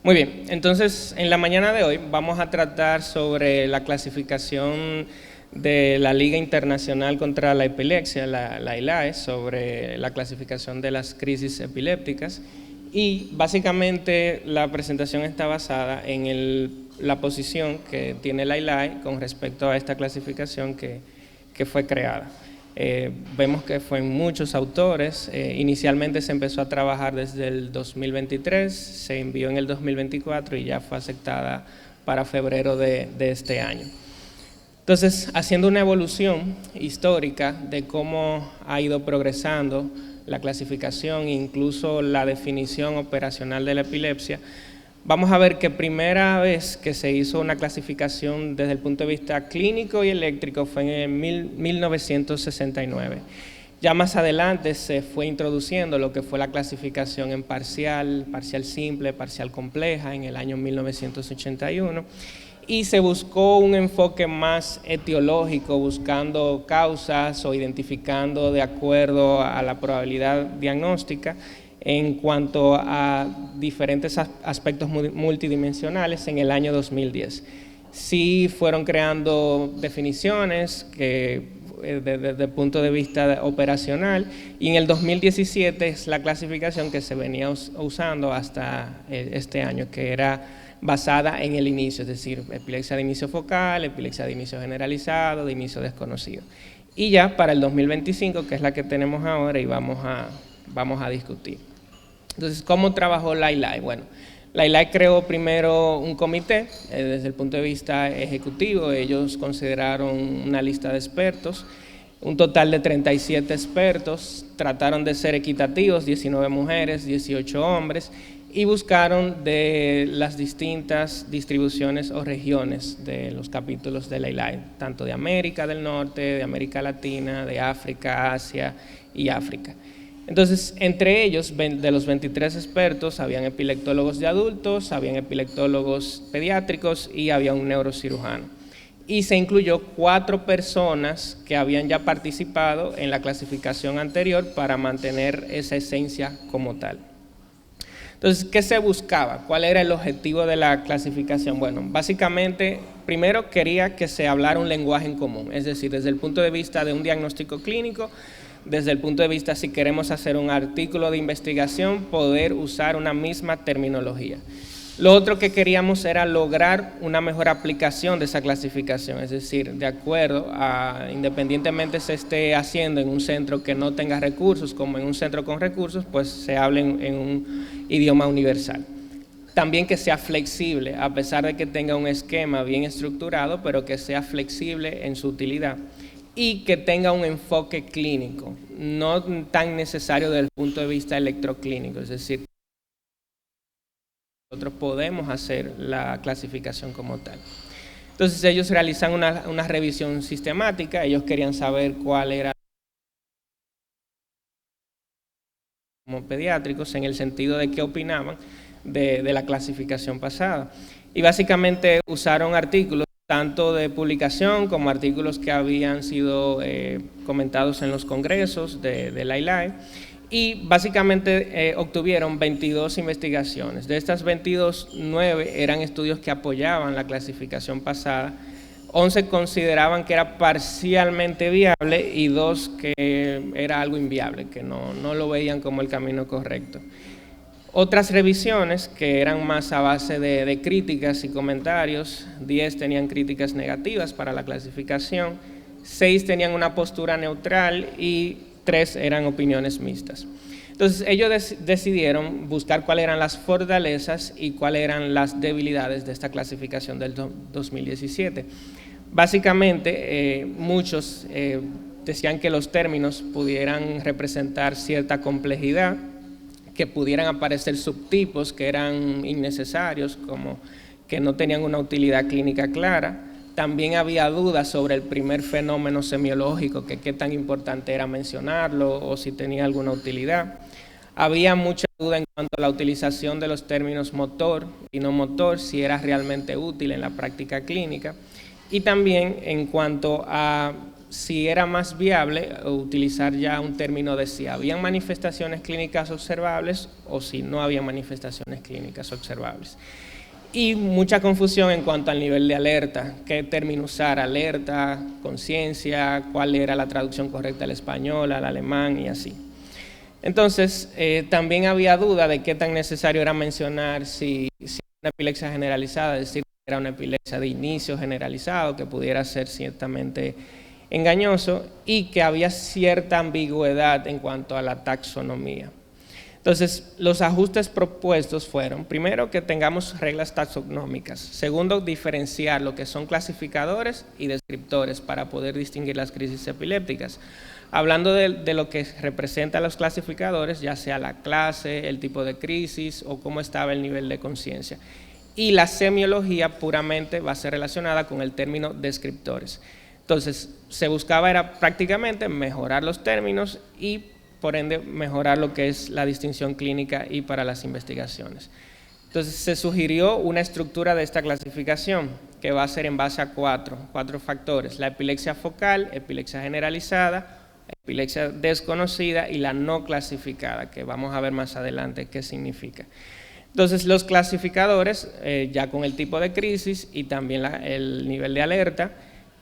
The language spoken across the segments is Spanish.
Muy bien, entonces en la mañana de hoy vamos a tratar sobre la clasificación de la Liga Internacional contra la Epilepsia, la ILAE, sobre la clasificación de las crisis epilépticas. Y básicamente la presentación está basada en la posición que tiene la ILAE con respecto a esta clasificación que fue creada. Vemos que fue en muchos autores. Inicialmente se empezó a trabajar desde el 2023, se envió en el 2024 y ya fue aceptada para febrero de este año. Entonces, haciendo una evolución histórica de cómo ha ido progresando la clasificación e incluso la definición operacional de la epilepsia, vamos a ver que primera vez que se hizo una clasificación desde el punto de vista clínico y eléctrico fue en 1969. Ya más adelante se fue introduciendo lo que fue la clasificación en parcial, parcial simple, parcial compleja en el año 1981 y se buscó un enfoque más etiológico, buscando causas o identificando de acuerdo a la probabilidad diagnóstica en cuanto a diferentes aspectos multidimensionales en el año 2010. Sí fueron creando definiciones que desde el punto de vista operacional y en el 2017 es la clasificación que se venía usando hasta este año, que era basada en el inicio, es decir, epilepsia de inicio focal, epilepsia de inicio generalizado, de inicio desconocido. Y ya para el 2025, que es la que tenemos ahora y vamos a discutir. Entonces, ¿cómo trabajó la ILAE? Bueno, la ILAE creó primero un comité desde el punto de vista ejecutivo. Ellos consideraron una lista de expertos, un total de 37 expertos, trataron de ser equitativos, 19 mujeres, 18 hombres, y buscaron de las distintas distribuciones o regiones de los capítulos de la ILAE, tanto de América del Norte, de América Latina, de África, Asia y África. Entonces, entre ellos, de los 23 expertos, habían epileptólogos de adultos, habían epileptólogos pediátricos y había un neurocirujano. Y se incluyó 4 personas que habían ya participado en la clasificación anterior para mantener esa esencia como tal. Entonces, ¿qué se buscaba? ¿Cuál era el objetivo de la clasificación? Bueno, básicamente, primero quería que se hablara un lenguaje en común, es decir, desde el punto de vista de un diagnóstico clínico, desde el punto de vista si queremos hacer un artículo de investigación, poder usar una misma terminología. Lo otro que queríamos era lograr una mejor aplicación de esa clasificación, es decir, de acuerdo a, independientemente se esté haciendo en un centro que no tenga recursos como en un centro con recursos, pues se hable en un idioma universal. También que sea flexible, a pesar de que tenga un esquema bien estructurado, pero que sea flexible en su utilidad. Y que tenga un enfoque clínico, no tan necesario desde el punto de vista electroclínico, es decir, nosotros podemos hacer la clasificación como tal. Entonces ellos realizan una revisión sistemática, ellos querían saber cuál era como pediátricos en el sentido de qué opinaban de la clasificación pasada. Y básicamente usaron artículos tanto de publicación como artículos que habían sido comentados en los congresos de la ILAE, y básicamente obtuvieron 22 investigaciones. De estas 22, 9 eran estudios que apoyaban la clasificación pasada, 11 consideraban que era parcialmente viable y 2 que era algo inviable, que no lo veían como el camino correcto. Otras revisiones que eran más a base de críticas y comentarios, 10 tenían críticas negativas para la clasificación, 6 tenían una postura neutral y 3 eran opiniones mixtas. Entonces ellos decidieron buscar cuáles eran las fortalezas y cuáles eran las debilidades de esta clasificación del 2017. Básicamente muchos decían que los términos pudieran representar cierta complejidad, que pudieran aparecer subtipos que eran innecesarios, como que no tenían una utilidad clínica clara. También había dudas sobre el primer fenómeno semiológico, que qué tan importante era mencionarlo o si tenía alguna utilidad. Había mucha duda en cuanto a la utilización de los términos motor y no motor, si era realmente útil en la práctica clínica. y también en cuanto a si era más viable utilizar ya un término de si habían manifestaciones clínicas observables o si no había manifestaciones clínicas observables. Y mucha confusión en cuanto al nivel de alerta, qué término usar, alerta, conciencia, cuál era la traducción correcta al español, al alemán y así. Entonces, también había duda de qué tan necesario era mencionar si una epilepsia generalizada, es decir, era una epilepsia de inicio generalizado, que pudiera ser ciertamente engañoso, y que había cierta ambigüedad en cuanto a la taxonomía. Entonces, los ajustes propuestos fueron, primero, que tengamos reglas taxonómicas. Segundo, diferenciar lo que son clasificadores y descriptores para poder distinguir las crisis epilépticas. Hablando de lo que representa a los clasificadores, ya sea la clase, el tipo de crisis o cómo estaba el nivel de conciencia. Y la semiología puramente va a ser relacionada con el término descriptores. Entonces, se buscaba era prácticamente mejorar los términos y por ende mejorar lo que es la distinción clínica y para las investigaciones. Entonces se sugirió una estructura de esta clasificación que va a ser en base a cuatro factores: la epilepsia focal, epilepsia generalizada, epilepsia desconocida y la no clasificada, que vamos a ver más adelante qué significa. Entonces los clasificadores, ya con el tipo de crisis y también el nivel de alerta,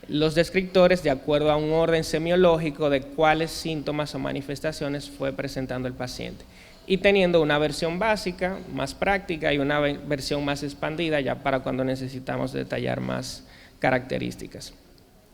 los descriptores de acuerdo a un orden semiológico de cuáles síntomas o manifestaciones fue presentando el paciente, y teniendo una versión básica, más práctica, y una versión más expandida ya para cuando necesitamos detallar más características.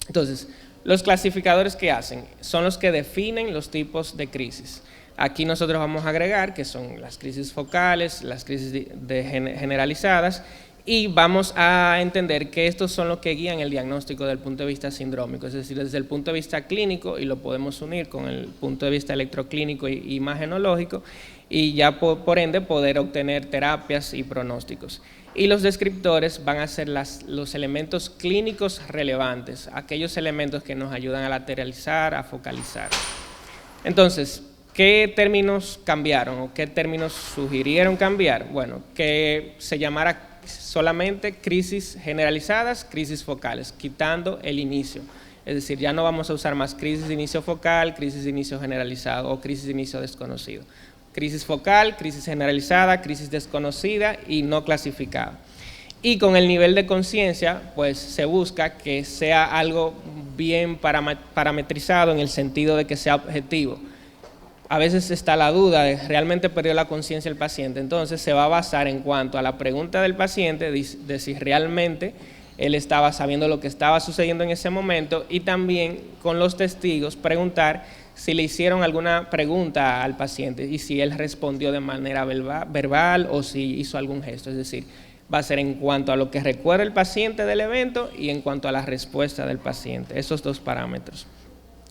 Entonces, los clasificadores que hacen son los que definen los tipos de crisis. Aquí nosotros vamos a agregar que son las crisis focales, las crisis generalizadas, y vamos a entender que estos son los que guían el diagnóstico desde el punto de vista sindrómico, es decir, desde el punto de vista clínico, y lo podemos unir con el punto de vista electroclínico y imagenológico, y ya por ende poder obtener terapias y pronósticos. Y los descriptores van a ser los elementos clínicos relevantes, aquellos elementos que nos ayudan a lateralizar, a focalizar. Entonces, ¿qué términos cambiaron o qué términos sugirieron cambiar? Bueno, que se llamara solamente crisis generalizadas, crisis focales, quitando el inicio. Es decir, ya no vamos a usar más crisis de inicio focal, crisis de inicio generalizado o crisis de inicio desconocido. Crisis focal, crisis generalizada, crisis desconocida y no clasificada. Y con el nivel de conciencia, pues se busca que sea algo bien parametrizado en el sentido de que sea objetivo. A veces está la duda de realmente perdió la conciencia el paciente, entonces se va a basar en cuanto a la pregunta del paciente de si realmente él estaba sabiendo lo que estaba sucediendo en ese momento, y también con los testigos preguntar si le hicieron alguna pregunta al paciente y si él respondió de manera verbal o si hizo algún gesto. Es decir, va a ser en cuanto a lo que recuerda el paciente del evento y en cuanto a la respuesta del paciente, esos dos parámetros.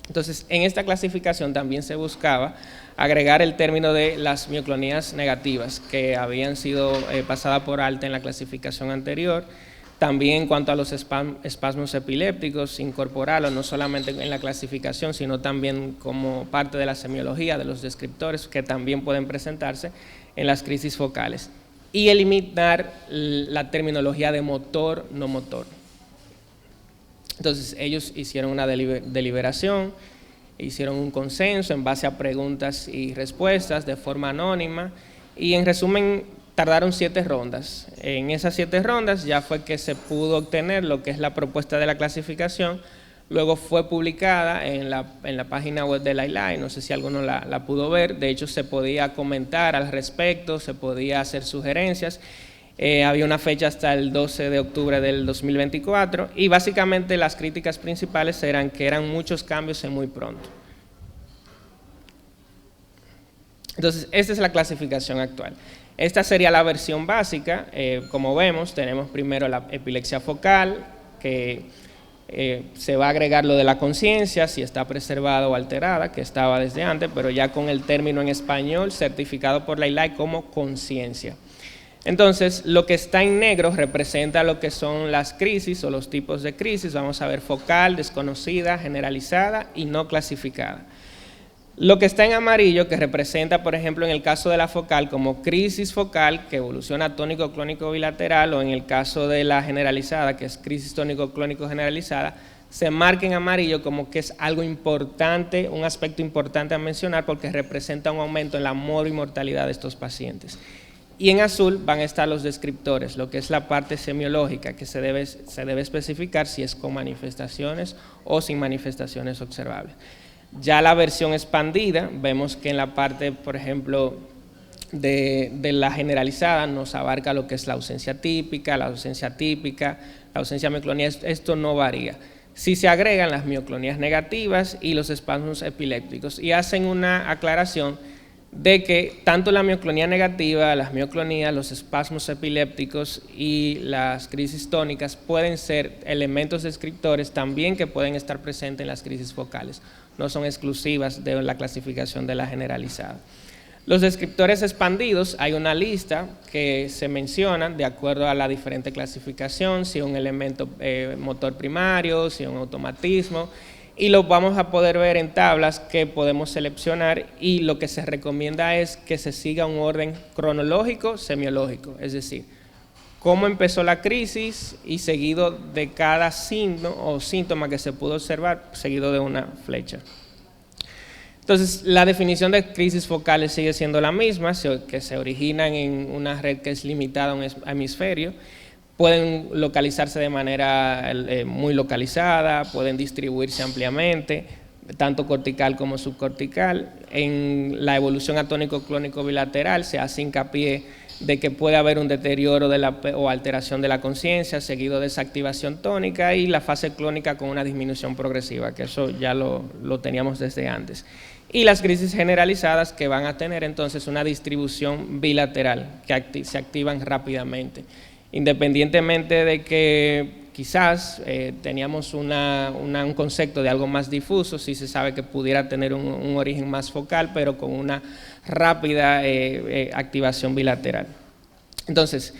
Entonces, en esta clasificación también se buscaba agregar el término de las mioclonías negativas, que habían sido pasadas por alta en la clasificación anterior. También en cuanto a los espasmos epilépticos, incorporarlos no solamente en la clasificación, sino también como parte de la semiología de los descriptores, que también pueden presentarse en las crisis focales. Y eliminar la terminología de motor, no motor. Entonces ellos hicieron una deliberación, hicieron un consenso en base a preguntas y respuestas de forma anónima, y en resumen tardaron 7 rondas. En esas 7 rondas ya fue que se pudo obtener lo que es la propuesta de la clasificación. Luego fue publicada en la página web de la ILAE, no sé si alguno la pudo ver. De hecho se podía comentar al respecto, se podía hacer sugerencias. Había una fecha hasta el 12 de octubre del 2024, y básicamente las críticas principales eran que eran muchos cambios en muy pronto. Entonces, esta es la clasificación actual. Esta sería la versión básica. Como vemos, tenemos primero la epilepsia focal, que se va a agregar lo de la conciencia, si está preservada o alterada, que estaba desde antes, pero ya con el término en español certificado por la ILAE como conciencia. Entonces, lo que está en negro representa lo que son las crisis o los tipos de crisis. Vamos a ver focal, desconocida, generalizada y no clasificada. Lo que está en amarillo, que representa, por ejemplo, en el caso de la focal, como crisis focal, que evoluciona tónico-clónico bilateral, o en el caso de la generalizada, que es crisis tónico-clónico generalizada, se marca en amarillo como que es algo importante, un aspecto importante a mencionar, porque representa un aumento en la mortalidad de estos pacientes. Y en azul van a estar los descriptores, lo que es la parte semiológica, que se debe especificar si es con manifestaciones o sin manifestaciones observables. Ya la versión expandida, vemos que en la parte, por ejemplo, de la generalizada nos abarca lo que es la ausencia típica, la ausencia típica, la ausencia mioclonía, esto no varía. Sí se agregan las mioclonías negativas y los espasmos epilépticos, y hacen una aclaración de que tanto la mioclonía negativa, las mioclonías, los espasmos epilépticos y las crisis tónicas pueden ser elementos descriptores también que pueden estar presentes en las crisis focales, no son exclusivas de la clasificación de la generalizada. Los descriptores expandidos, hay una lista que se mencionan de acuerdo a la diferente clasificación, si un elemento motor primario, si un automatismo, y lo vamos a poder ver en tablas que podemos seleccionar, y lo que se recomienda es que se siga un orden cronológico semiológico, es decir, cómo empezó la crisis y seguido de cada signo o síntoma que se pudo observar, seguido de una flecha. Entonces, la definición de crisis focales sigue siendo la misma, que se originan en una red que es limitada a un hemisferio, pueden localizarse de manera muy localizada, pueden distribuirse ampliamente, tanto cortical como subcortical. En la evolución atónico-clónico bilateral se hace hincapié de que puede haber un deterioro o alteración de la conciencia, seguido de desactivación tónica, y la fase clónica con una disminución progresiva, que eso ya lo teníamos desde antes. Y las crisis generalizadas, que van a tener entonces una distribución bilateral, que se activan rápidamente. Independientemente de que quizás teníamos un concepto de algo más difuso, sí se sabe que pudiera tener un origen más focal, pero con una rápida activación bilateral. Entonces,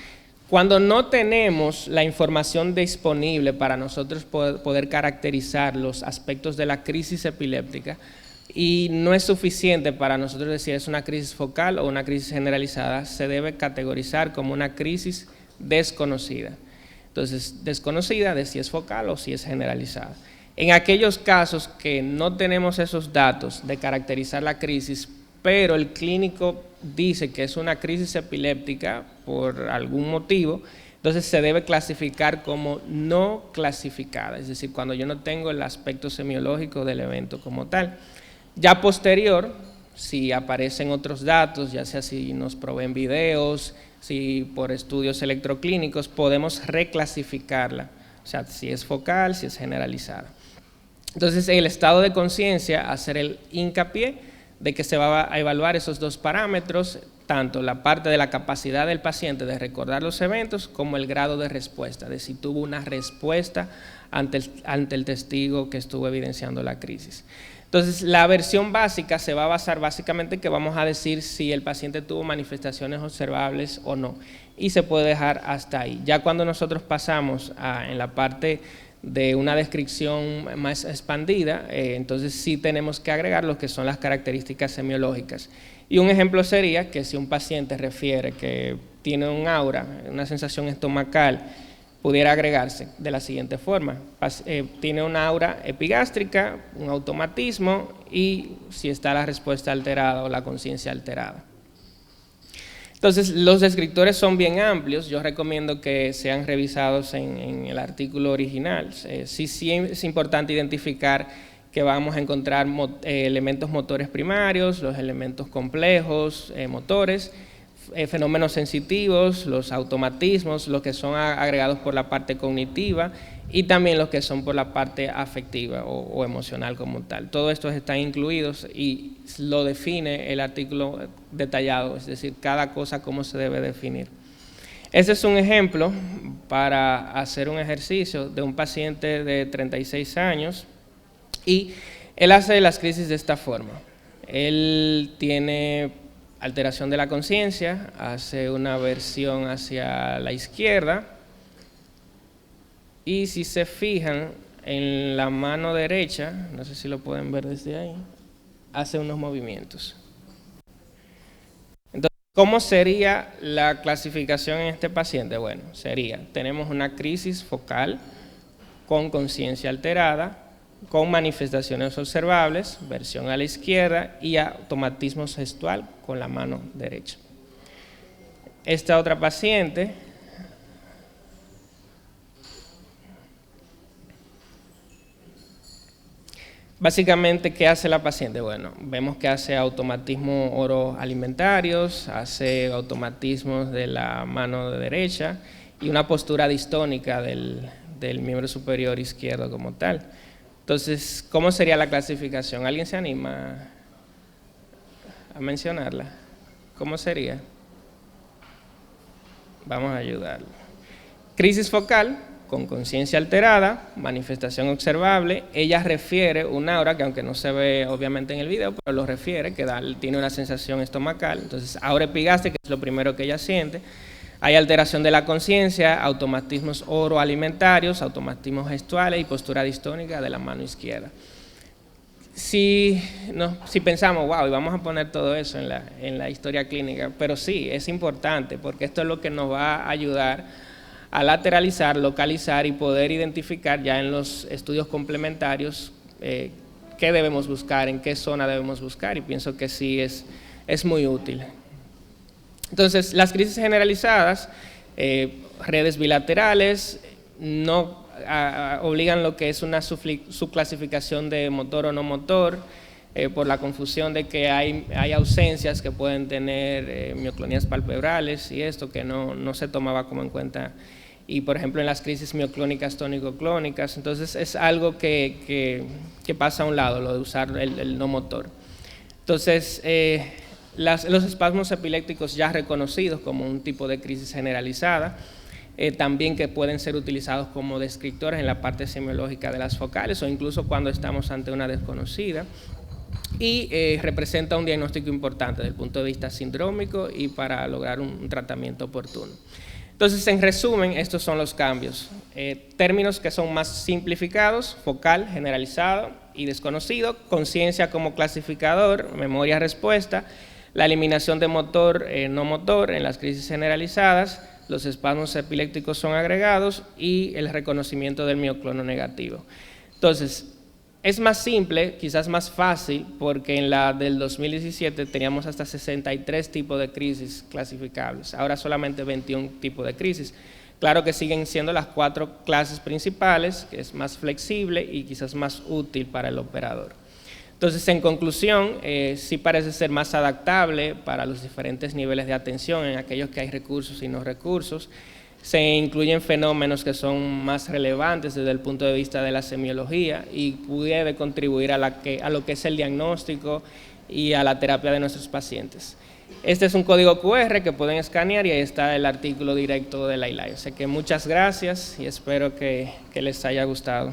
cuando no tenemos la información disponible para nosotros poder caracterizar los aspectos de la crisis epiléptica, y no es suficiente para nosotros decir es una crisis focal o una crisis generalizada, se debe categorizar como una crisis desconocida. Entonces, desconocida de si es focal o si es generalizada. En aquellos casos que no tenemos esos datos de caracterizar la crisis, pero el clínico dice que es una crisis epiléptica por algún motivo, entonces se debe clasificar como no clasificada, es decir, cuando yo no tengo el aspecto semiológico del evento como tal. Ya posterior, si aparecen otros datos, ya sea si nos proveen videos, si por estudios electroclínicos, podemos reclasificarla, o sea, si es focal, si es generalizada. Entonces, el estado de conciencia, hacer el hincapié de que se va a evaluar esos dos parámetros, tanto la parte de la capacidad del paciente de recordar los eventos, como el grado de respuesta, de si tuvo una respuesta ante el testigo que estuvo evidenciando la crisis. Entonces, la versión básica se va a basar básicamente que vamos a decir si el paciente tuvo manifestaciones observables o no, y se puede dejar hasta ahí. Ya cuando nosotros pasamos en la parte de una descripción más expandida, entonces sí tenemos que agregar lo que son las características semiológicas. Y un ejemplo sería que si un paciente refiere que tiene un aura, una sensación estomacal, pudiera agregarse de la siguiente forma: tiene una aura epigástrica, un automatismo, y si está la respuesta alterada o la conciencia alterada. Entonces, los descriptores son bien amplios, yo recomiendo que sean revisados en el artículo original. Sí es importante identificar que vamos a encontrar elementos motores primarios, los elementos complejos motores, fenómenos sensitivos, los automatismos, los que son agregados por la parte cognitiva, y también los que son por la parte afectiva o emocional como tal. Todos estos están incluidos y lo define el artículo detallado, es decir, cada cosa cómo se debe definir. Este es un ejemplo para hacer un ejercicio de un paciente de 36 años, y él hace las crisis de esta forma. Él tiene alteración de la conciencia, hace una versión hacia la izquierda, y si se fijan en la mano derecha, no sé si lo pueden ver desde ahí, hace unos movimientos. Entonces, ¿cómo sería la clasificación en este paciente? Bueno, tenemos una crisis focal con conciencia alterada, con manifestaciones observables, versión a la izquierda y automatismo gestual con la mano derecha. Esta otra paciente, básicamente, ¿qué hace la paciente? Bueno, vemos que hace automatismos oroalimentarios, hace automatismos de la mano derecha y una postura distónica del miembro superior izquierdo como tal. Entonces, ¿cómo sería la clasificación? ¿Alguien se anima a mencionarla? ¿Cómo sería? Vamos a ayudarlo. Crisis focal con conciencia alterada, manifestación observable. Ella refiere un aura que, aunque no se ve obviamente en el video, pero lo refiere, que tiene una sensación estomacal. Entonces, aura epigástrica, que es lo primero que ella siente. Hay alteración de la conciencia, automatismos oroalimentarios, automatismos gestuales y postura distónica de la mano izquierda. Si pensamos, wow, y vamos a poner todo eso en la historia clínica, pero sí, es importante, porque esto es lo que nos va a ayudar a lateralizar, localizar y poder identificar ya en los estudios complementarios qué debemos buscar, en qué zona debemos buscar, y pienso que sí es muy útil. Entonces, las crisis generalizadas, redes bilaterales, no obligan lo que es una subclasificación de motor o no motor, por la confusión de que hay ausencias que pueden tener mioclonías palpebrales y esto que no se tomaba como en cuenta. Y, por ejemplo, en las crisis mioclónicas tónico-clónicas, entonces es algo que pasa a un lado, lo de usar el no motor. Entonces, los espasmos epilépticos ya reconocidos como un tipo de crisis generalizada, también que pueden ser utilizados como descriptores en la parte semiológica de las focales o incluso cuando estamos ante una desconocida, y representa un diagnóstico importante desde el punto de vista sindrómico y para lograr un tratamiento oportuno. Entonces, en resumen, estos son los cambios. Términos que son más simplificados: focal, generalizado y desconocido, conciencia como clasificador, memoria-respuesta, la eliminación de motor, no motor en las crisis generalizadas, los espasmos epilépticos son agregados y el reconocimiento del mioclono negativo. Entonces, es más simple, quizás más fácil, porque en la del 2017 teníamos hasta 63 tipos de crisis clasificables, ahora solamente 21 tipos de crisis. Claro que siguen siendo las 4 clases principales, que es más flexible y quizás más útil para el operador. Entonces, en conclusión, sí parece ser más adaptable para los diferentes niveles de atención en aquellos que hay recursos y no recursos. Se incluyen fenómenos que son más relevantes desde el punto de vista de la semiología y puede contribuir a lo que es el diagnóstico y a la terapia de nuestros pacientes. Este es un código QR que pueden escanear y ahí está el artículo directo de la ILAI. Así que muchas gracias y espero que les haya gustado.